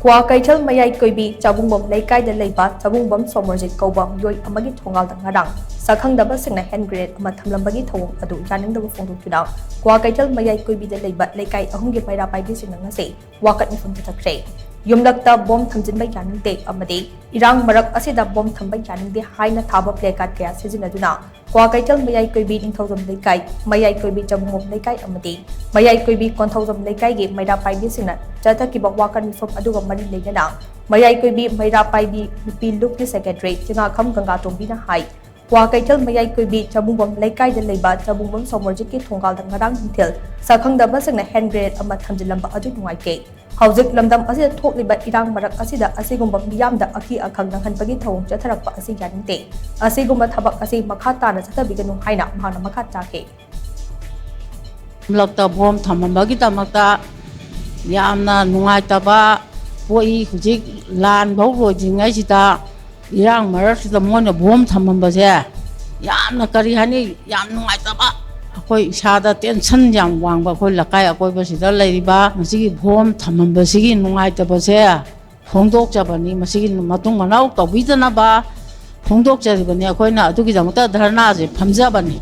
Kwa Kaichal Mayai Koibi, Chabungbom Laikai de Leiba, Chabungbom Somerjit Kobam, Yoi Amagi Tongal the Ngadang, Sakang the Basing hand grade, Matamlambagi Tong, Adu, Janing the Fondu Tudao, Kwa Kaichal Mayai Koibi de Leiba, Laikai, Ahungi Paida by this in Nangase, Wakat me from the Takre. Yumlakta bomb Tamjin by Janing Day, Amade, Irang Marak Asida bomb Tambay Janing de Haina Taba Plakat Gas, Sizinaduna, Kwa Kaichal Mayai Koibi in Thousand Laikai, Mayai Koibi Jabungom Laikai Amade, Mayai Koibi Conthosum Laikai, Maida by this in a Jata Kiba Wakan from Aduga Mari Legana, Mayai Koibi, Maida by the Look the Secretary, Jina Kam Ganga Tombina High. Kwa Kaichal Mayai Koibi, Chabungbom Laikai de Leiba, Chabungbom Somerjiki Tongal the Ngarang Hill, Sakang the Basing the hand grade of Matamjilamba Adu Waike. Howzik Lamdam as a totally by Irang Marak Asida, Asigumba Yam the Aki Akang Hanpagi Tong, Jatarapa Asiganite, Asiguma Tabak Asi Makata, and Sata Biganu Haina, Mana Makatake. Lakta Bom Tamambagita Mata Yamna Nuaitaba, Poi Hujik, Lan Bogo, Jingajita, Irang Marak, the Mona Bom Tamambazia, Yamna Karihani, Yam Nuaitaba. Koi Shada tension young Wang, but Koi Lakaya Koi Basida Lady Ba, Masigi Home, Tamambasigi, Nuaita Basea, Hongdok Jabani, Masigi Matunganau, Tawitanaba, Hongdok Jabani, Koina, Tukizamata, Dharnazi, Pamzabani.